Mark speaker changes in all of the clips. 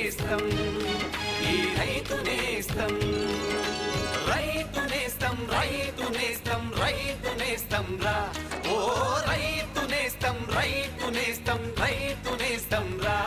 Speaker 1: నేస్తం ఈ రైతు నేస్తం రైతు నేస్తం రైతు నేస్తం రైతు నేస్తం రా ఓ రైతు నేస్తం రైతు నేస్తం రైతు నేస్తం రా.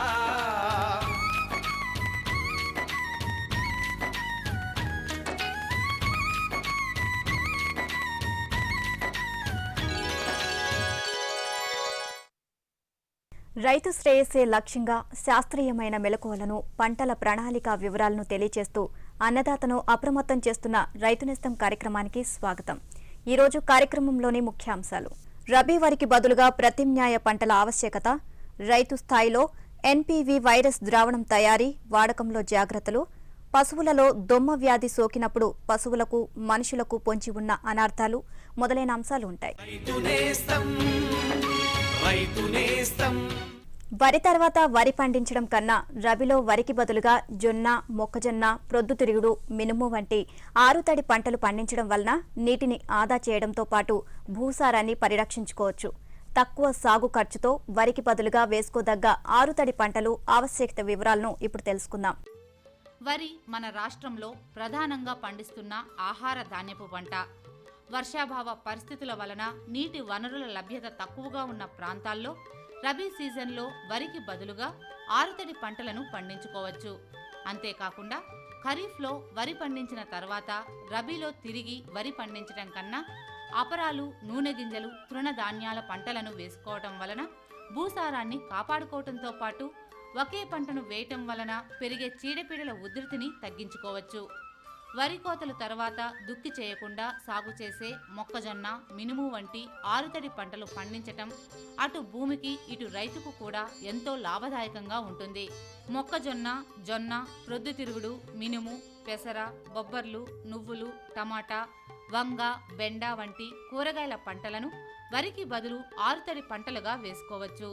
Speaker 2: రైతు శ్రేయస్సే లక్ష్యంగా శాస్త్రీయమైన మెలకువలను పంటల ప్రణాళిక వివరాలను తెలియజేస్తూ అన్నదాతను అప్రమత్తం చేస్తున్న రైతు నేస్తం కార్యక్రమానికి స్వాగతం. ఈరోజు కార్యక్రమంలోని ముఖ్యాంశాలు: రబీ వరికి బదులుగా ప్రత్యామ్నాయ పంటల ఆవశ్యకత, రైతు స్థాయిలో ఎన్పీవీ వైరస్ ద్రావణం తయారీ, వాడకంలో జాగ్రత్తలు, పశువులలో దొమ్మ వ్యాధి సోకినప్పుడు పశువులకు మనుషులకు పొంచి ఉన్న అనార్థాలు మొదలైన అంశాలు ఉంటాయి. వరి తర్వాత వరి పండించడం కన్నా రబీలో వరికి బదులుగా జొన్న, మొక్కజొన్న, ప్రొద్దుతిరుగుడు, మినుము వంటి ఆరుతడి పంటలు పండించడం వలన నీటిని ఆదా చేయడంతో పాటు భూసారాన్ని పరిరక్షించుకోవచ్చు. తక్కువ సాగు ఖర్చుతో వరికి బదులుగా వేసుకోదగ్గ ఆరుతడి పంటలు ఆవశ్యకత వివరాలను ఇప్పుడు తెలుసుకుందాం.
Speaker 3: వరి మన రాష్ట్రంలో ప్రధానంగా పండిస్తున్న ఆహార ధాన్యపు పంట. వర్షాభావ పరిస్థితుల వలన నీటి వనరుల లభ్యత తక్కువగా ఉన్న ప్రాంతాల్లో రబీ సీజన్లో వరికి బదులుగా ఆరుతడి పంటలను పండించుకోవచ్చు. అంతేకాకుండా ఖరీఫ్లో వరి పండించిన తర్వాత రబీలో తిరిగి వరి పండించడం కన్నా అపరాలు, నూనె గింజలు, తృణధాన్యాల పంటలను వేసుకోవటం వలన భూసారాన్ని కాపాడుకోవటంతో పాటు ఒకే పంటను వేయటం వలన పెరిగే చీడపీడల ఉధృతిని తగ్గించుకోవచ్చు. వరి కోతల తర్వాత దుక్కి చేయకుండా సాగు చేసే మొక్కజొన్న, మినుము వంటి ఆరుతడి పంటలు పండించటం అటు భూమికి ఇటు రైతుకు కూడా ఎంతో లాభదాయకంగా ఉంటుంది. మొక్కజొన్న, జొన్న, ప్రొద్దుతిరుగుడు, మినుము, పెసర, బొబ్బర్లు, నువ్వులు, టమాటా, వంగ, బెండ వంటి కూరగాయల పంటలను వరికి బదులు ఆరుతడి పంటలుగా వేసుకోవచ్చు.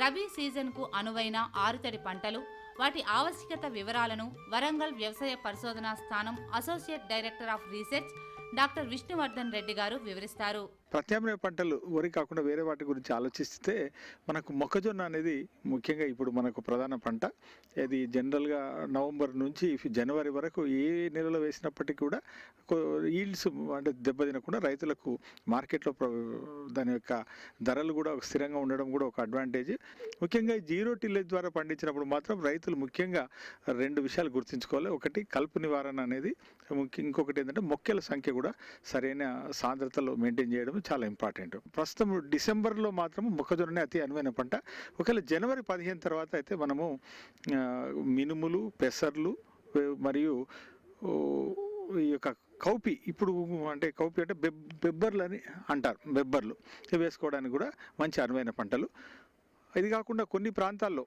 Speaker 3: రబీ సీజన్కు అనువైన ఆరుతడి పంటలు, వాటి ఆవశ్యకత వివరాలను వరంగల్ వ్యవసాయ పరిశోధనా స్థానం associate director of research doctor Vishnuvardhan Reddy గారు వివరిస్తారు.
Speaker 4: ప్రత్యామ్నాయ పంటలు వరి కాకుండా వేరే వాటి గురించి ఆలోచిస్తే మనకు మొక్కజొన్న అనేది ముఖ్యంగా ఇప్పుడు మనకు ప్రధాన పంట. ఇది జనరల్గా నవంబర్ నుంచి జనవరి వరకు ఏ నెలలో వేసినప్పటికీ కూడా ఈల్డ్స్ అంటే దెబ్బతినకుండా రైతులకు మార్కెట్లో దాని యొక్క ధరలు కూడా స్థిరంగా ఉండడం కూడా ఒక అడ్వాంటేజ్. ముఖ్యంగా జీరో టిల్లేజ్ ద్వారా పండించినప్పుడు మాత్రం రైతులు ముఖ్యంగా రెండు విషయాలు గుర్తుంచుకోవాలి. ఒకటి కలుపు నివారణ అనేది, ఇంకొకటి ఏంటంటే మొక్కల సంఖ్య కూడా సరైన సాంద్రతలో మెయింటైన్ చేయడం చాలా ఇంపార్టెంట్. ప్రస్తుతం డిసెంబర్లో మాత్రం మొక్కజొన్ననే అతి అనువైన పంట. ఒకవేళ జనవరి 15 తర్వాత అయితే మనము మినుములు, పెసర్లు మరియు ఈ యొక్క కౌపి, ఇప్పుడు అంటే కౌపి అంటే బెబ్బర్లు అని అంటారు, బెబ్బర్లు వేసుకోవడానికి కూడా మంచి అనువైన పంటలు. ఇది కాకుండా కొన్ని ప్రాంతాల్లో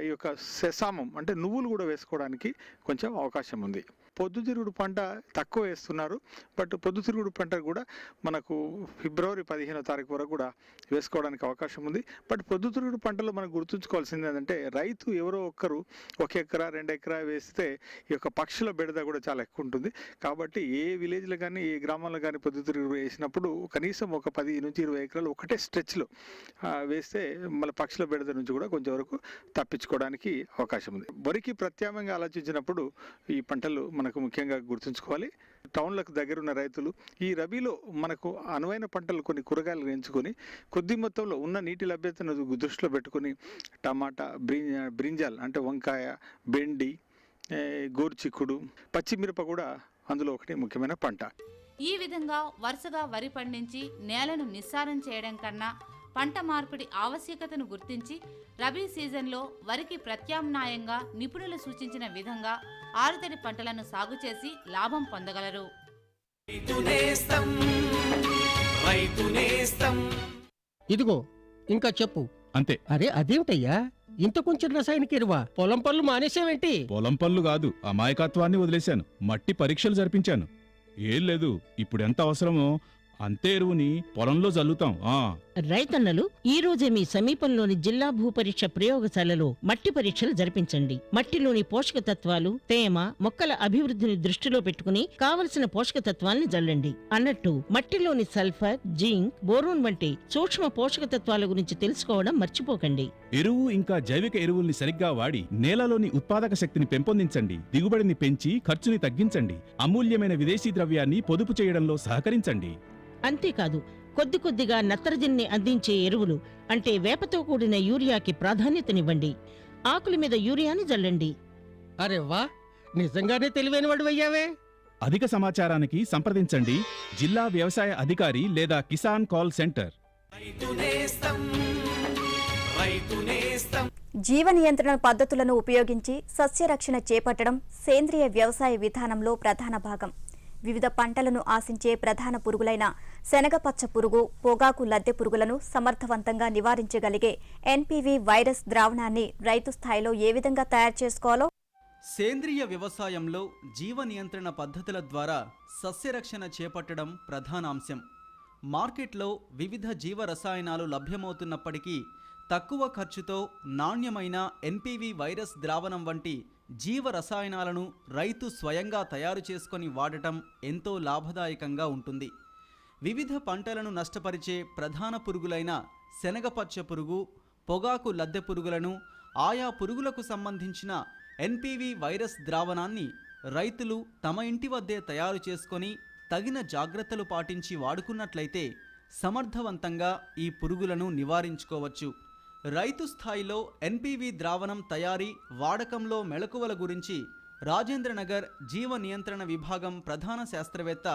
Speaker 4: ఈ యొక్క సెసామం అంటే నువ్వులు కూడా వేసుకోవడానికి కొంచెం అవకాశం ఉంది. పొద్దుతిరుగుడు పంట తక్కువ వేస్తున్నారు, బట్ పొద్దుతిరుగుడు పంట కూడా మనకు ఫిబ్రవరి 15వ తారీఖు వరకు కూడా వేసుకోవడానికి అవకాశం ఉంది. బట్ పొద్దుతిరుగుడు పంటలో మనం గుర్తుంచుకోవాల్సింది ఏంటంటే రైతు ఎవరో ఒక్కరు 1 ఎకరా 2 ఎకరా వేస్తే ఈ యొక్క పక్షుల బెడద కూడా చాలా ఎక్కువ ఉంటుంది. కాబట్టి ఏ విలేజ్లో కానీ ఏ గ్రామంలో కానీ పొద్దుతిరుగుడు వేసినప్పుడు కనీసం ఒక 10 నుంచి 20 ఎకరాలు ఒకటే స్ట్రెచ్లో వేస్తే మళ్ళీ పక్షుల బెడద నుంచి కూడా కొంచెం వరకు తప్పించుకోవడానికి అవకాశం ఉంది. వరికి ప్రత్యామ్నాయంగా ఆలోచించినప్పుడు ఈ పంటలు మనకు ముఖ్యంగా గుర్తుంచుకోవాలి. టౌన్లకు దగ్గర ఉన్న రైతులు ఈ రబీలో మనకు అనువైన పంటలు కొన్ని కూరగాయలు ఎంచుకొని కొద్ది మొత్తంలో ఉన్న నీటి లభ్యతను దృష్టిలో పెట్టుకొని టమాటా, బ్రింజాల్ అంటే వంకాయ, బెండి, గోరుచిక్కుడు, పచ్చిమిరప కూడా అందులో ఒకటి ముఖ్యమైన పంట.
Speaker 3: ఈ విధంగా వరుసగా వరి పండించి నేలను నిస్సారం చేయడం కన్నా పంట మార్పిడి ఆవశ్యకతను గుర్తించి రబీ సీజన్లో వరికి ప్రత్యామ్నాయంగా నిపుణులు సూచించిన విధంగా ఆరుతడి పంటలను సాగు చేసి లాభం పొందగలరు.
Speaker 5: ఇదిగో ఇంకా చెప్పు.
Speaker 6: అంతే.
Speaker 5: అరే అదేమిటయ్యా, ఇంత కొంచెం రసాయనిక ఎరువా? పొలం పనులు మానేసావేంటి?
Speaker 6: పొలం పనులు కాదు, అమాయకత్వాన్ని వదిలేశాను. మట్టి పరీక్షలు జరిపించాను. ఏం లేదు, ఇప్పుడు ఎంత అవసరమో అంతే ఎరువుని పొలంలో జల్లుతాం.
Speaker 5: రైతన్నలు ఈ రోజే మీ సమీపంలోని జిల్లా భూపరీక్ష ప్రయోగశాలలో మట్టి పరీక్షలు జరిపించండి. మట్టిలోని పోషక తత్వాలు, తేమ, మొక్కల అభివృద్ధిని దృష్టిలో పెట్టుకుని కావలసిన పోషక తత్వాల్ని జల్లండి. అన్నట్టు మట్టిలోని సల్ఫర్, జింక్, బోరోన్ వంటి సూక్ష్మ పోషక తత్వాల గురించి తెలుసుకోవడం మర్చిపోకండి.
Speaker 6: ఎరువు ఇంకా జైవిక ఎరువుల్ని సరిగ్గా వాడి నేలలోని ఉత్పాదక శక్తిని పెంపొందించండి. దిగుబడిని పెంచి ఖర్చుని తగ్గించండి. అమూల్యమైన విదేశీ ద్రవ్యాన్ని పొదుపు చేయడంలో సహకరించండి.
Speaker 5: అంతేకాదు, కొద్ది కొద్దిగా నత్రజనిని అందించే ఎరువులు అంటే వేపతో కూడిన యూరియాకి ప్రాధాన్యతనివ్వండి. ఆకుల మీద యూరియాని జల్లండి.
Speaker 7: అరే వా, నిజంగానే తెలివైన వాడు అయ్యావే.
Speaker 6: అధిక సమాచారానికి సంప్రదించండి జిల్లా వ్యవసాయ అధికారి లేదా కిసాన్ కాల్ సెంటర్.
Speaker 1: రైతు నేస్తం, రైతు నేస్తం.
Speaker 2: జీవ నియంత్రణ పద్ధతులను ఉపయోగించి సస్యరక్షణ చేపట్టడం సేంద్రియ వ్యవసాయ విధానంలో ప్రధాన భాగం. వివిధ పంటలను ఆశించే ప్రధాన పురుగులైన శనగపచ్చ పురుగు, పొగాకు లద్దె పురుగులను సమర్థవంతంగా నివారించగలిగే ఎన్పీవీ వైరస్ ద్రావణాన్ని రైతు స్థాయిలో ఏ విధంగా తయారు చేసుకోవాలో,
Speaker 8: సేంద్రియ వ్యవసాయంలో జీవ నియంత్రణ పద్ధతుల ద్వారా సస్యరక్షణ చేపట్టడం ప్రధాన అంశం. మార్కెట్లో వివిధ జీవ రసాయనాలు లభ్యమవుతున్నప్పటికీ తక్కువ ఖర్చుతో నాణ్యమైన ఎన్పీవీ వైరస్ ద్రావణం వంటి జీవ రసాయనాలను రైతు స్వయంగా తయారు చేసుకొని వాడటం ఎంతో లాభదాయకంగా ఉంటుంది. వివిధ పంటలను నష్టపరిచే ప్రధాన పురుగులైన శనగపచ్చ పురుగు, పొగాకు లద్దె పురుగులను, ఆయా పురుగులకు సంబంధించిన ఎన్పీవీ వైరస్ ద్రావణాన్ని రైతులు తమ ఇంటి వద్దే తయారు చేసుకొని తగిన జాగ్రత్తలు పాటించి వాడుకున్నట్లయితే సమర్థవంతంగా ఈ పురుగులను నివారించుకోవచ్చు. రైతు స్థాయిలో ఎన్పీవీ ద్రావణం తయారీ, వాడకంలో మెళకువల గురించి రాజేంద్రనగర్ జీవ నియంత్రణ విభాగం ప్రధాన శాస్త్రవేత్త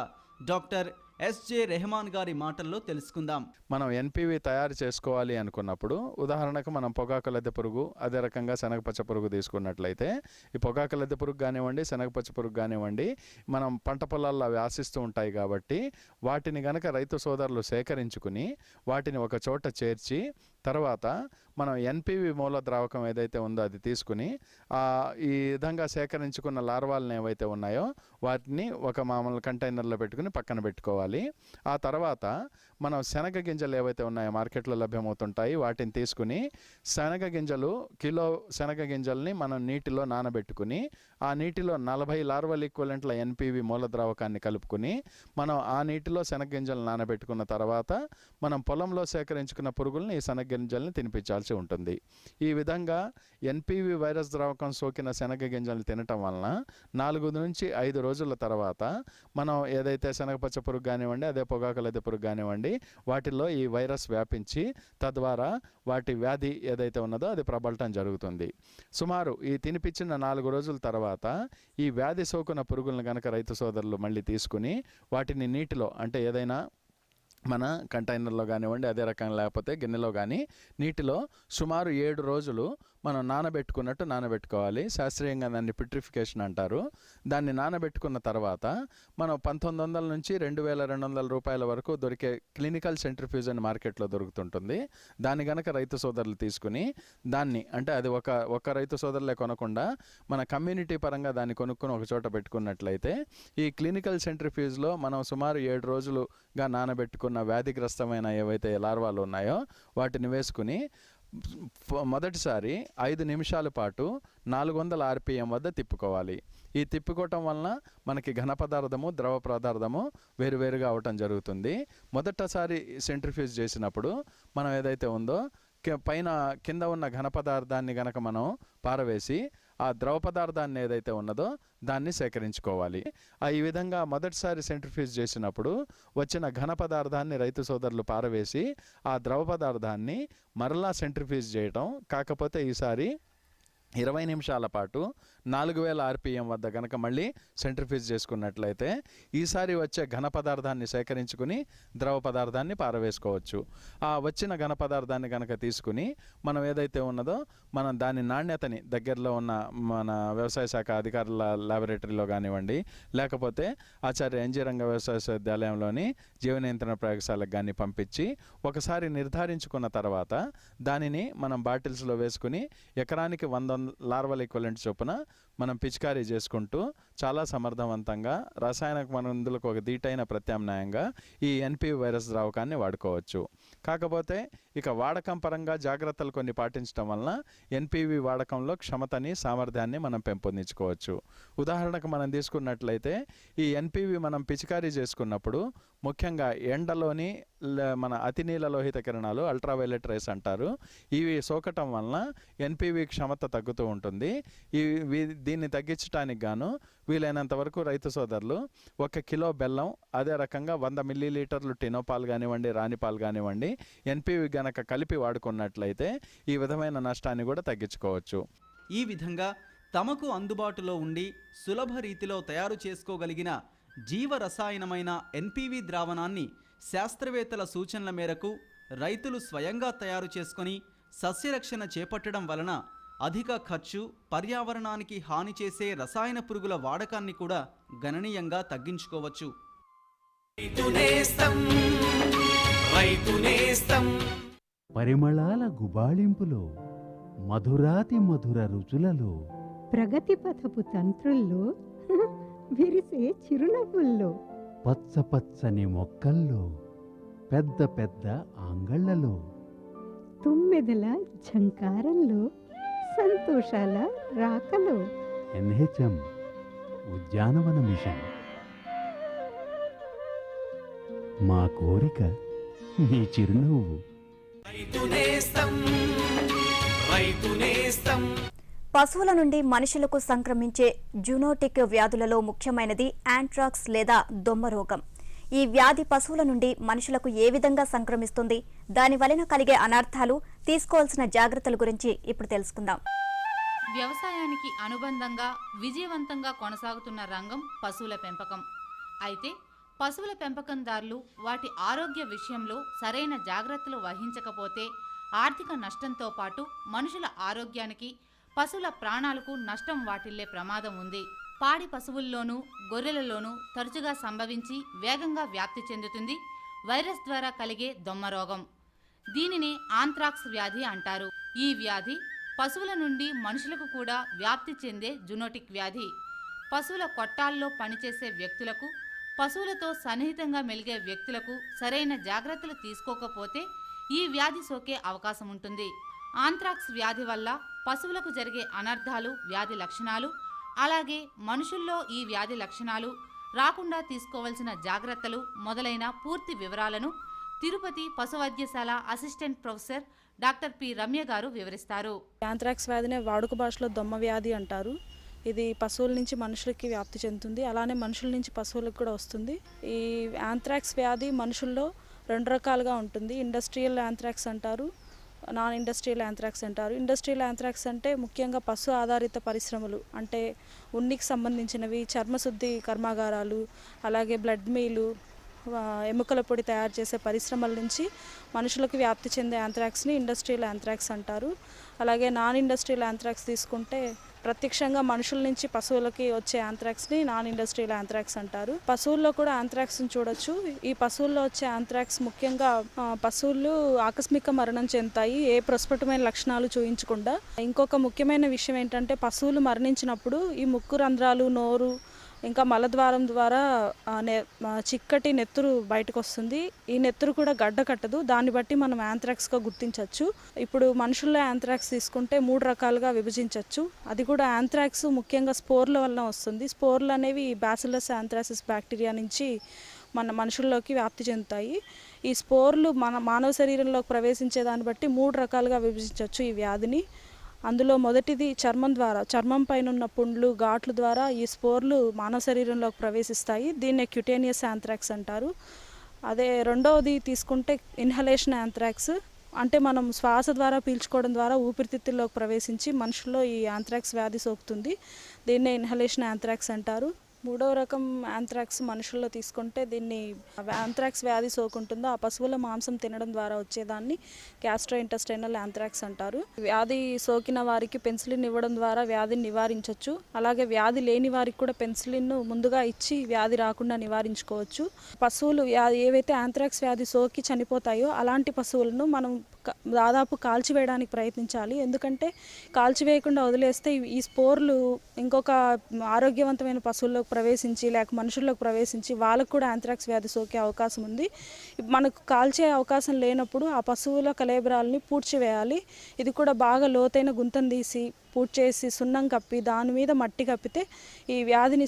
Speaker 8: డాక్టర్ ఎస్జే రెహమాన్ గారి మాటల్లో తెలుసుకుందాం.
Speaker 9: మనం ఎన్పీవీ తయారు చేసుకోవాలి అనుకున్నప్పుడు, ఉదాహరణకు మనం పొగాకు లద్దె పురుగు, అదే రకంగా శనగపచ్చ పురుగు తీసుకున్నట్లయితే, ఈ పొగాకు లద్దె పురుగు కానివ్వండి, శనగపచ్చ పురుగు కానివ్వండి, మనం పంట పొలాల్లో అవి ఆశిస్తూ ఉంటాయి కాబట్టి వాటిని గనక రైతు సోదరులు సేకరించుకుని వాటిని ఒక చోట చేర్చి తర్వాత మనం ఎన్పీవీ మూల ద్రావకం ఏదైతే ఉందో అది తీసుకుని ఈ విధంగా సేకరించుకున్న లార్వాలను ఏవైతే ఉన్నాయో వాటిని ఒక మామూలు కంటైనర్లో పెట్టుకుని పక్కన పెట్టుకోవాలి. ఆ తర్వాత మనం శనగ గింజలు ఏవైతే ఉన్నాయో మార్కెట్లో లభ్యమవుతుంటాయి, వాటిని తీసుకుని శనగ గింజలు, కిలో శనగ గింజల్ని మనం నీటిలో నానబెట్టుకుని ఆ నీటిలో 40 లార్వల్ ఈక్వలెంట్ల ఎన్పీవీ మూల ద్రావకాన్ని కలుపుకుని మనం ఆ నీటిలో శనగ గింజలు నానబెట్టుకున్న తర్వాత మనం పొలంలో సేకరించుకున్న పురుగుల్ని ఈ శనగ గింజల్ని తినిపించాల్సి ఉంటుంది. ఈ విధంగా ఎన్పీవీ వైరస్ ద్రావకం సోకిన శనగ గింజలు తినటం వలన 4 నుంచి 5 రోజుల తర్వాత మనం ఏదైతే శనగపచ్చ పురుగు కానివ్వండి, అదే పొగాకు లద్దె పురుగు కానివ్వండి, వాటిల్లో ఈ వైరస్ వ్యాపించి తద్వారా వాటి వ్యాధి ఏదైతే ఉన్నదో అది ప్రబలటం జరుగుతుంది. సుమారు ఈ తినిపించిన 4 రోజుల తర్వాత ఈ వ్యాధి సోకిన పురుగులను కనుక రైతు సోదరులు మళ్ళీ తీసుకుని వాటిని నీటిలో, అంటే ఏదైనా మన కంటైనర్లో కానివ్వండి, అదే రకంగా లేకపోతే గిన్నెలో కానీ నీటిలో సుమారు 7 రోజులు మనం నానబెట్టుకున్నట్టు నానబెట్టుకోవాలి. శాస్త్రీయంగా దాన్ని పిట్రిఫికేషన్ అంటారు. దాన్ని నానబెట్టుకున్న తర్వాత మనం 1900 నుంచి 2200 రూపాయల వరకు దొరికే క్లినికల్ సెంట్రిఫ్యూజ్ అని మార్కెట్లో దొరుకుతుంటుంది. దాన్ని కనుక రైతు సోదరులు తీసుకుని దాన్ని, అంటే అది ఒక రైతు సోదరులే కొనకుండా మన కమ్యూనిటీ పరంగా దాన్ని కొనుక్కొని ఒక చోట పెట్టుకున్నట్లయితే ఈ క్లినికల్ సెంట్రిఫ్యూజ్లో మనం సుమారు 7 రోజులుగా నానబెట్టుకున్న వ్యాధిగ్రస్తమైన ఏవైతే లార్వాలు ఉన్నాయో వాటిని వేసుకుని మొదటిసారి 5 నిమిషాల పాటు 400 RPM వద్ద తిప్పుకోవాలి. ఈ తిప్పుకోవటం వలన మనకి ఘన పదార్థము, ద్రవ పదార్థము వేరువేరుగా అవటం జరుగుతుంది. మొదటిసారి సెంట్రిఫ్యూజ్ చేసినప్పుడు మనం ఏదైతే ఉందో కింద ఉన్న ఘన పదార్థాన్ని గనక మనం పారవేసి ఆ ద్రవ పదార్థాన్ని ఏదైతే ఉన్నదో దాన్ని సేకరించుకోవాలి. ఈ విధంగా మొదటిసారి సెంట్రిఫ్యూజ్ చేసినప్పుడు వచ్చిన ఘన పదార్థాన్ని రైతు సోదరులు పారవేసి ఆ ద్రవ పదార్థాన్ని మరలా సెంట్రిఫ్యూజ్ చేయటం, కాకపోతే ఈసారి 20 నిమిషాల పాటు 4000 RPM వద్ద గనక మళ్ళీ సెంట్రిఫ్యూజ్ చేసుకున్నట్లయితే ఈసారి వచ్చే ఘన పదార్థాన్ని సేకరించుకుని ద్రవ పదార్థాన్ని పారవేసుకోవచ్చు. ఆ వచ్చిన ఘన పదార్థాన్ని గనక తీసుకుని మనం ఏదైతే ఉన్నదో మనం దాని నాణ్యతని దగ్గరలో ఉన్న మన వ్యవసాయ శాఖ అధికారుల ల్యాబొరేటరీలో కానివ్వండి, లేకపోతే ఆచార్య ఎన్జీ రంగ వ్యవసాయ విశ్వవిద్యాలయంలోని జీవ నియంత్రణ ప్రయోగశాలకు కానీ పంపించి ఒకసారి నిర్ధారించుకున్న తర్వాత దానిని మనం బాటిల్స్లో వేసుకుని ఎకరానికి 100 లార్వల్ ఈక్వలెంట్ చొప్పున మనం పిచికారీ చేసుకుంటూ చాలా సమర్థవంతంగా రసాయన మందులకు ఒక దీటైన ప్రత్యామ్నాయంగా ఈ ఎన్పివి వైరస్ ద్రావకాన్ని వాడుకోవచ్చు. కాకపోతే ఇక వాడకం పరంగా జాగ్రత్తలు కొన్ని పాటించడం వలన ఎన్పివి వాడకంలో క్షమతని సామర్థ్యాన్ని మనం పెంపొందించుకోవచ్చు. ఉదాహరణకు మనం తీసుకున్నట్లయితే ఈ ఎన్పివి మనం పిచికారీ చేసుకున్నప్పుడు ముఖ్యంగా ఎండలోని మన అతినీల లోహిత కిరణాలు అల్ట్రావైలెట్ రేస్ అంటారు, ఇవి సోకటం వలన ఎన్పివి క్షమత తగ్గుతూ ఉంటుంది. దీన్ని తగ్గించడానికి గాను వీలైనంత వరకు రైతు సోదరులు 1 కిలో బెల్లం, అదే రకంగా 100 మిల్లీలీటర్లు టినోపాల్ కానివ్వండి, రానిపాల్ కానివ్వండి, ఎన్పివి గనక కలిపి వాడుకున్నట్లయితే ఈ విధమైన నష్టాన్ని కూడా తగ్గించుకోవచ్చు.
Speaker 8: ఈ విధంగా తమకు అందుబాటులో ఉండి సులభ రీతిలో తయారు చేసుకోగలిగిన జీవ రసాయనమైన ఎన్పివి ద్రావణాన్ని శాస్త్రవేత్తల సూచనల మేరకు రైతులు స్వయంగా తయారు చేసుకొని సస్యరక్షణ చేపట్టడం వలన అధిక ఖర్చు, పర్యావరణానికి హాని చేసే రసాయన పురుగుల వాడకాన్ని కూడా గణనీయంగా తగ్గించుకోవచ్చు.
Speaker 1: రైతు నేస్తం
Speaker 10: పరిమళాల గుబాళింపులో, మధురాతి మధుర రుచులలో,
Speaker 11: ప్రగతి పథపు తంత్రుల్లో, విరిసే చిరునవ్వుల్లో,
Speaker 10: పచ్చ పచ్చని మొక్కల్లో, పెద్ద పెద్ద ఆంగళ్లలో,
Speaker 11: తుమ్మెదల ఝంకారంలో, సంతోషాల రాకలో.
Speaker 10: ఎన్హెచ్ఎం ఉద్యానవన మిషన్. మా కోరిక మీ చిరునవ్వు.
Speaker 2: పశువుల నుండి మనుషులకు సంక్రమించే జూనోటిక్ వ్యాధులలో ముఖ్యమైనది యాంట్రాక్స్ లేదా దొమ్మ రోగం. ఈ వ్యాధి పశువుల నుండి మనుషులకు ఏ విధంగా సంక్రమిస్తుంది, దాని వలన కలిగే అనర్థాలు, తీసుకోవాల్సిన జాగ్రత్తల గురించి ఇప్పుడు తెలుసుకుందాం.
Speaker 3: వ్యవసాయానికి అనుబంధంగా విజయవంతంగా కొనసాగుతున్న రంగం పశువుల పెంపకం. అయితే పశువుల పెంపకందారులు వాటి ఆరోగ్య విషయంలో సరైన జాగ్రత్తలు వహించకపోతే ఆర్థిక నష్టంతో పాటు మనుషుల ఆరోగ్యానికి, పశువుల ప్రాణాలకు నష్టం వాటిల్లే ప్రమాదం ఉంది. పాడి పశువుల్లోనూ గొర్రెలలోనూ తరచుగా సంభవించి వేగంగా వ్యాప్తి చెందుతుంది వైరస్ ద్వారా కలిగే దొమ్మ రోగం. దీనిని ఆంత్రాక్స్ వ్యాధి అంటారు. ఈ వ్యాధి పశువుల నుండి మనుషులకు కూడా వ్యాప్తి చెందే జూనోటిక్ వ్యాధి. పశువుల కొట్టాల్లో పనిచేసే వ్యక్తులకు, పశువులతో సన్నిహితంగా మెలిగే వ్యక్తులకు సరైన జాగ్రత్తలు తీసుకోకపోతే ఈ వ్యాధి సోకే అవకాశం ఉంటుంది. ఆంత్రాక్స్ వ్యాధి వల్ల పశువులకు జరిగే అనర్థాలు, వ్యాధి లక్షణాలు, అలాగే మనుషుల్లో ఈ వ్యాధి లక్షణాలు రాకుండా తీసుకోవాల్సిన జాగ్రత్తలు మొదలైన పూర్తి వివరాలను తిరుపతి పశు వైద్యశాల assistant professor doctor P Ramya గారు వివరిస్తారు.
Speaker 12: యాంత్రాక్స్ వ్యాధిని వాడుక భాషలో దొమ్మ వ్యాధి అంటారు. ఇది పశువుల నుంచి మనుషులకి వ్యాప్తి చెందుతుంది, అలానే మనుషుల నుంచి పశువులకు కూడా వస్తుంది. ఈ యాంత్రాక్స్ వ్యాధి మనుషుల్లో 2 రకాలుగా ఉంటుంది. ఇండస్ట్రియల్ యాంత్రాక్స్ అంటారు, నాన్ ఇండస్ట్రియల్ యాంత్రాక్స్ అంటారు. ఇండస్ట్రియల్ యాంత్రాక్స్ అంటే ముఖ్యంగా పశు ఆధారిత పరిశ్రమలు, అంటే ఉన్నికి సంబంధించినవి, చర్మశుద్ధి కర్మాగారాలు, అలాగే బ్లడ్ మీలు, ఎముకల పొడి తయారు చేసే పరిశ్రమల నుంచి మనుషులకు వ్యాప్తి చెందే యాంత్రాక్స్ని ఇండస్ట్రియల్ యాంత్రాక్స్ అంటారు. అలాగే నాన్ ఇండస్ట్రియల్ యాంత్రాక్స్ తీసుకుంటే ప్రత్యక్షంగా మనుషుల నుంచి పశువులకి వచ్చే యాంత్రాక్స్ని నాన్ ఇండస్ట్రియల్ యాంత్రాక్స్ అంటారు. పశువుల్లో కూడా యాంత్రాక్స్ని చూడొచ్చు. ఈ పశువుల్లో వచ్చే యాంత్రాక్స్ ముఖ్యంగా పశువులు ఆకస్మిక మరణం చెందుతాయి ఏ ప్రస్ఫుటమైన లక్షణాలు చూపించకుండా. ఇంకొక ముఖ్యమైన విషయం ఏంటంటే పశువులు మరణించినప్పుడు ఈ ముక్కు రంధ్రాలు, నోరు, ఇంకా మలద్వారం ద్వారా చిక్కటి నెత్తురు బయటకు వస్తుంది. ఈ నెత్తురు కూడా గడ్డ కట్టదు, దాన్ని బట్టి మనం యాంత్రాక్స్గా గుర్తించవచ్చు. ఇప్పుడు మనుషుల్లో యాంత్రాక్స్ తీసుకుంటే 3 రకాలుగా విభజించవచ్చు. అది కూడా యాంత్రాక్స్ ముఖ్యంగా స్పోర్ల వల్ల వస్తుంది. స్పోర్లు అనేవి బ్యాసిల్లస్ యాంత్రాసిస్ బ్యాక్టీరియా నుంచి మనుషుల్లోకి వ్యాప్తి చెందుతాయి. ఈ స్పోర్లు మానవ శరీరంలోకి ప్రవేశించే దాన్ని బట్టి 3 రకాలుగా విభజించవచ్చు ఈ వ్యాధిని. అందులో మొదటిది చర్మం ద్వారా, చర్మం పైన ఉన్న పుండ్లు, ఘాట్ల ద్వారా ఈ స్పోర్లు మానవ శరీరంలోకి ప్రవేశిస్తాయి. దీన్నే క్యూటేనియస్ యాంత్రాక్స్ అంటారు. అదే రెండవది తీసుకుంటే ఇన్హలేషన్ యాంత్రాక్స్, అంటే మనం శ్వాస ద్వారా పీల్చుకోవడం ద్వారా ఊపిరితిత్తుల్లోకి ప్రవేశించి మనుషుల్లో ఈ యాంత్రాక్స్ వ్యాధి సోకుతుంది. దీన్నే ఇన్హలేషన్ యాంత్రాక్స్ అంటారు. మూడవ రకం యాంత్రాక్స్ మనుషుల్లో తీసుకుంటే దీన్ని యాంత్రాక్స్ వ్యాధి సోకుంటుందో ఆ పశువుల మాంసం తినడం ద్వారా వచ్చేదాన్ని గ్యాస్ట్రోఇంటెస్టైనల్ యాంత్రాక్స్ అంటారు. వ్యాధి సోకిన వారికి పెన్సిలిన్ ఇవ్వడం ద్వారా వ్యాధిని నివారించవచ్చు. అలాగే వ్యాధి లేని వారికి కూడా పెన్సిలిన్ ముందుగా ఇచ్చి వ్యాధి రాకుండా నివారించుకోవచ్చు. పశువులు ఏవైతే యాంత్రాక్స్ వ్యాధి సోకి చనిపోతాయో అలాంటి పశువులను మనం దాదాపు కాల్చివేయడానికి ప్రయత్నించాలి. ఎందుకంటే కాల్చివేయకుండా వదిలేస్తే ఈ స్పోర్లు ఇంకొక ఆరోగ్యవంతమైన పశువుల్లోకి ప్రవేశించి లేక మనుషుల్లోకి ప్రవేశించి వాళ్ళకు కూడా యాంథ్రాక్స్ వ్యాధి సోకే అవకాశం ఉంది. మనకు కాల్చే అవకాశం లేనప్పుడు ఆ పశువుల కళేబరాలని పూడ్చివేయాలి. ఇది కూడా బాగా లోతైన గుంతను తీసి పూడ్చేసి సున్నం కప్పి దాని మీద మట్టి కప్పితే ఈ వ్యాధిని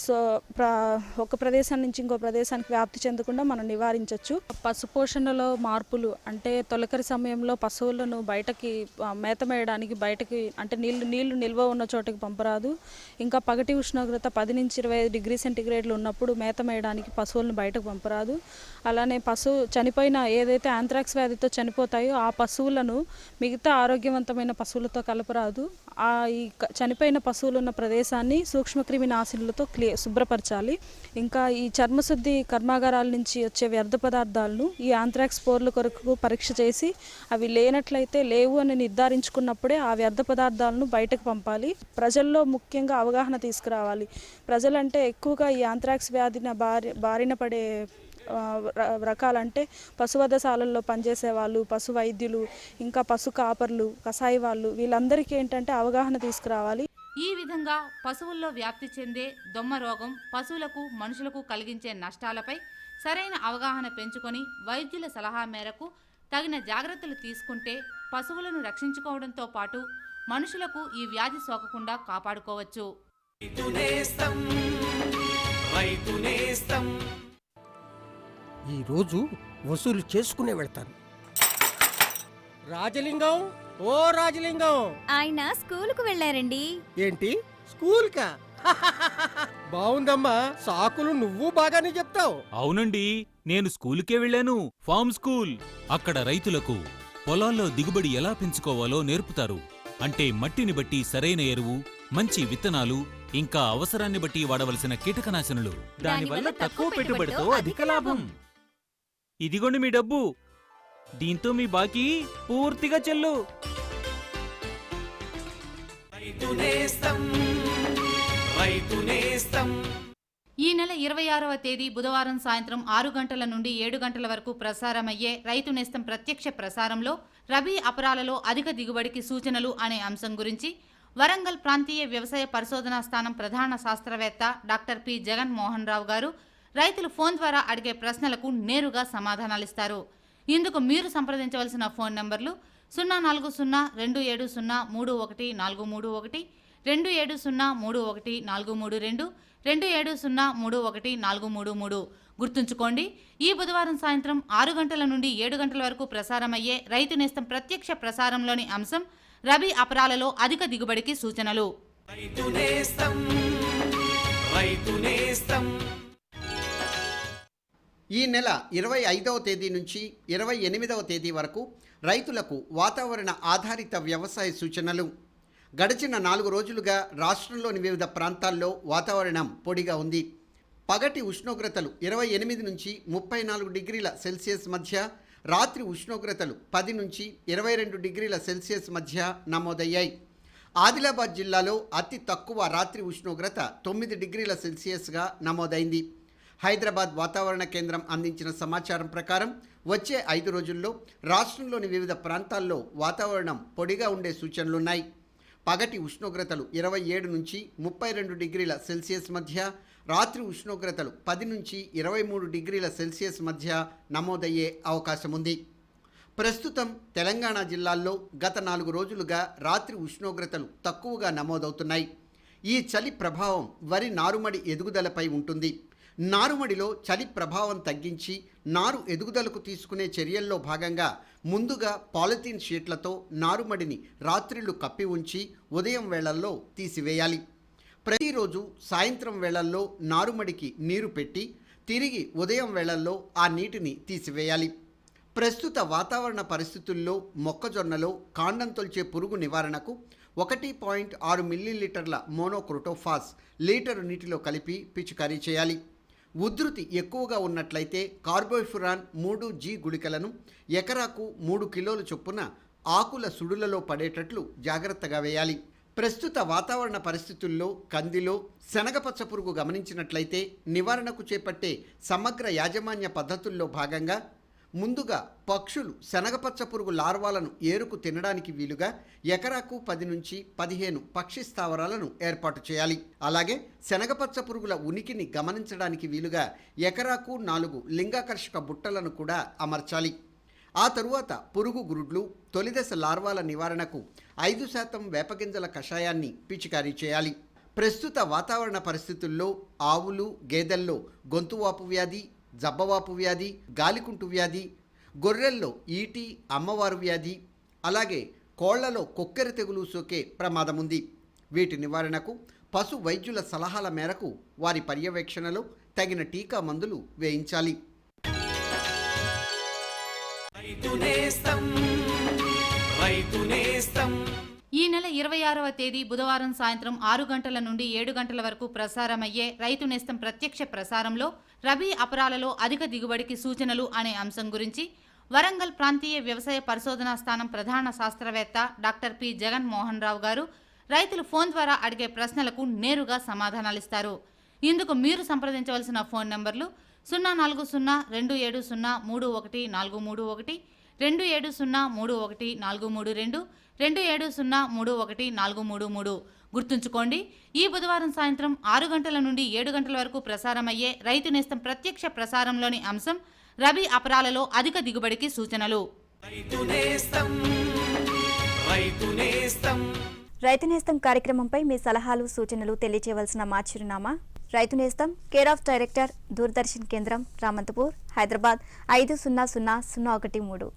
Speaker 12: ఒక ప్రదేశం నుంచి ఇంకో ప్రదేశానికి వ్యాప్తి చెందకుండా మనం నివారించవచ్చు. పశుపోషణలో మార్పులు అంటే తొలకరి సమయంలో పశువులను బయటకి మేత మేయడానికి బయటకి అంటే నీళ్లు నిల్వ ఉన్న చోటకి పంపరాదు. ఇంకా పగటి ఉష్ణోగ్రత 10 నుంచి 25 డిగ్రీ సెంటీగ్రేడ్లు ఉన్నప్పుడు మేత మేయడానికి పశువులను బయటకు పంపరాదు. అలానే పశువు చనిపోయిన ఏదైతే యాంథ్రాక్స్ వ్యాధితో చనిపోతాయో ఆ పశువులను మిగతా ఆరోగ్యవంతమైన పశువులతో కలపరాదు. ఈ చనిపోయిన పశువులు ఉన్న ప్రదేశాన్ని సూక్ష్మక్రిమి నాశనులతో శుభ్రపరచాలి. ఇంకా ఈ చర్మశుద్ధి కర్మాగారాల నుంచి వచ్చే వ్యర్థ పదార్థాలను ఈ యాంథ్రాక్స్ స్పోర్ల కొరకు పరీక్ష చేసి అవి లేనట్లయితే లేవు అని నిర్ధారించుకున్నప్పుడే ఆ వ్యర్థ పదార్థాలను బయటకు పంపాలి. ప్రజల్లో ముఖ్యంగా అవగాహన తీసుకురావాలి. ప్రజలంటే ఎక్కువగా ఈ యాంథ్రాక్స్ వ్యాధిన బారిన పడే రకాలంటే పశువధశాలల్లో పనిచేసే వాళ్ళు, పశు వైద్యులు, ఇంకా పశు కాపర్లు, కసాయి వాళ్ళు, వీళ్ళందరికీ ఏంటంటే అవగాహన తీసుకురావాలి.
Speaker 3: ఈ విధంగా పశువుల్లో వ్యాప్తి చెందే దొమ్మ రోగం పశువులకు మనుషులకు కలిగించే నష్టాలపై సరైన అవగాహన పెంచుకొని వైద్యుల సలహా మేరకు తగిన జాగ్రత్తలు తీసుకుంటే పశువులను రక్షించుకోవడంతో పాటు మనుషులకు ఈ వ్యాధి సోకకుండా కాపాడుకోవచ్చు.
Speaker 7: ఈరోజు వసూలు చేసుకునే వెళ్తాను. రాజలింగం, ఓ రాజలింగం,
Speaker 13: ఆయన స్కూలుకు వెళ్ళారండి.
Speaker 7: ఏంటి స్కూల్ కా? బాగుందమ్మా, సాకులు నువ్వు బాగానే చెప్తావు.
Speaker 14: అవునండి, నేను స్కూలుకే వెళ్ళాను. Farm school. అక్కడ రైతులకు పొలాల్లో దిగుబడి ఎలా పెంచుకోవాలో నేర్పుతారు. అంటే మట్టిని బట్టి సరైన ఎరువు, మంచి విత్తనాలు, ఇంకా అవసరాన్ని బట్టి వాడవలసిన కీటకనాశనులు.
Speaker 13: దానివల్ల తక్కువ పెట్టుబడితో అధిక లాభం.
Speaker 14: ఇదిగోండి మీ డబ్బు. దీంతో మీ బాకీ పూర్తిగా చెల్లు.
Speaker 3: ఈ నెల 26వ తేదీ బుధవారం సాయంత్రం 6 గంటల నుండి 7 గంటల వరకు ప్రసారమయ్యే రైతు నేస్తం ప్రత్యక్ష ప్రసారంలో రబీ అపరాలలో అధిక దిగుబడికి సూచనలు అనే అంశం గురించి వరంగల్ ప్రాంతీయ వ్యవసాయ పరిశోధనా స్థానం ప్రధాన శాస్త్రవేత్త డాక్టర్ పి జగన్మోహన్ రావు గారు రైతులు ఫోన్ ద్వారా అడిగే ప్రశ్నలకు నేరుగా సమాధానాలిస్తారు. ఇందుకు మీరు సంప్రదించవలసిన ఫోన్ నంబర్లు 04027031431, 27031432, 27031433. గుర్తుంచుకోండి, ఈ బుధవారం సాయంత్రం 6 గంటల నుండి 7 గంటల వరకు ప్రసారమయ్యే రైతు నేస్తం ప్రత్యక్ష ప్రసారంలోని అంశం రబీ అపరాలలో అధిక దిగుబడికి సూచనలు.
Speaker 15: ఈ నెల 25వ తేదీ నుంచి 28వ తేదీ వరకు రైతులకు వాతావరణ ఆధారిత వ్యవసాయ సూచనలు. గడిచిన 4 రోజులుగా రాష్ట్రంలోని వివిధ ప్రాంతాల్లో వాతావరణం పొడిగా ఉంది. పగటి ఉష్ణోగ్రతలు 28 నుంచి 34 డిగ్రీల సెల్సియస్ మధ్య, రాత్రి ఉష్ణోగ్రతలు 10 నుంచి 22 డిగ్రీల సెల్సియస్ మధ్య నమోదయ్యాయి. ఆదిలాబాద్ జిల్లాలో అతి తక్కువ రాత్రి ఉష్ణోగ్రత 9 డిగ్రీల సెల్సియస్గా నమోదైంది. హైదరాబాద్ వాతావరణ కేంద్రం అందించిన సమాచారం ప్రకారం వచ్చే 5 రోజుల్లో రాష్ట్రంలోని వివిధ ప్రాంతాల్లో వాతావరణం పొడిగా ఉండే సూచనలున్నాయి. పగటి ఉష్ణోగ్రతలు 27 నుంచి 32 డిగ్రీల సెల్సియస్ మధ్య, రాత్రి ఉష్ణోగ్రతలు 10 నుంచి 23 డిగ్రీల సెల్సియస్ మధ్య నమోదయ్యే అవకాశం ఉంది. ప్రస్తుతం తెలంగాణ జిల్లాల్లో గత 4 రోజులుగా రాత్రి ఉష్ణోగ్రతలు తక్కువగా నమోదవుతున్నాయి. ఈ చలి ప్రభావం వరి నారుమడి ఎదుగుదలపై ఉంటుంది. నారుమడిలో చలి ప్రభావం తగ్గించి నారు ఎదుగుదలకు తీసుకునే చర్యల్లో భాగంగా ముందుగా పాలిథీన్ షీట్లతో నారుమడిని రాత్రిళ్లు కప్పి ఉంచి ఉదయం వేళల్లో తీసివేయాలి. ప్రతిరోజు సాయంత్రం వేళల్లో నారుమడికి నీరు పెట్టి తిరిగి ఉదయం వేళల్లో ఆ నీటిని తీసివేయాలి. ప్రస్తుత వాతావరణ పరిస్థితుల్లో మొక్కజొన్నలో కాండం తొల్చే పురుగు నివారణకు 1.6 మిల్లీలీటర్ల మోనోక్రోటోఫాస్ లీటరు నీటిలో కలిపి పిచికారీ చేయాలి. ఉధృతి ఎక్కువగా ఉన్నట్లయితే కార్బోఫురాన్ 3G గుళికలను ఎకరాకు 3 కిలోల చొప్పున ఆకుల సుడులలో పడేటట్లు జాగ్రత్తగా వేయాలి. ప్రస్తుత వాతావరణ పరిస్థితుల్లో కందిలో శనగపచ్చ పురుగు గమనించినట్లయితే నివారణకు చేపట్టే సమగ్ర యాజమాన్య పద్ధతుల్లో భాగంగా ముందుగా పక్షులు శనగపచ్చ పురుగు లార్వాలను ఏరుకు తినడానికి వీలుగా ఎకరాకు 10 నుంచి 15 పక్షి స్థావరాలను ఏర్పాటు చేయాలి. అలాగే శనగపచ్చ పురుగుల ఉనికిని గమనించడానికి వీలుగా ఎకరాకు 4 లింగాకర్షక బుట్టలను కూడా అమర్చాలి. ఆ తరువాత పురుగు గురుడ్లు, తొలిదశ లార్వాల నివారణకు 5% వేపగింజల కషాయాన్ని పిచికారీ చేయాలి. ప్రస్తుత వాతావరణ పరిస్థితుల్లో ఆవులు, గేదెల్లో గొంతువాపు వ్యాధి, జబ్బవాపు వ్యాధి, గాలికుంటు వ్యాధి, గొర్రెల్లో ఈటి, అమ్మవారు వ్యాధి, అలాగే కోళ్లలో కొక్కెర తెగులు సోకే ప్రమాదముంది. వీటి నివారణకు పశు వైద్యుల సలహాల మేరకు వారి పర్యవేక్షణలో తగిన టీకా మందులు వేయించాలి.
Speaker 3: ఈ నెల 26వ తేదీ బుధవారం సాయంత్రం 6 గంటల నుండి 7 గంటల వరకు ప్రసారమయ్యే రైతు నేస్తం ప్రత్యక్ష ప్రసారంలో రబీ అపరాలలో అధిక దిగుబడికి సూచనలు అనే అంశం గురించి వరంగల్ ప్రాంతీయ వ్యవసాయ పరిశోధనా స్థానం ప్రధాన శాస్త్రవేత్త డాక్టర్ పి జగన్మోహన్ రావు గారు రైతులు ఫోన్ ద్వారా అడిగే ప్రశ్నలకు నేరుగా సమాధానాలిస్తారు. ఇందుకు మీరు సంప్రదించవలసిన ఫోన్ నంబర్లు 04027031431, 27031432, 27031433. గుర్తుంచుకోండి, ఈ బుధవారం సాయంత్రం 6 గంటల నుండి 7 గంటల వరకు ప్రసారమయ్యే రైతు నేస్తం ప్రత్యక్ష ప్రసారంలోని అంశం రబీ అపరాలలో అధిక దిగుబడికి సూచనలు.
Speaker 2: రైతు నేస్తం కార్యక్రమంపై మీ సలహాలు, సూచనలు తెలియజేయవలసిన మా చిరునామా రైతు నేస్తం, కేర్ ఆఫ్ డైరెక్టర్, దూరదర్శన్ కేంద్రం, రామంతపూర్, హైదరాబాద్ 500013.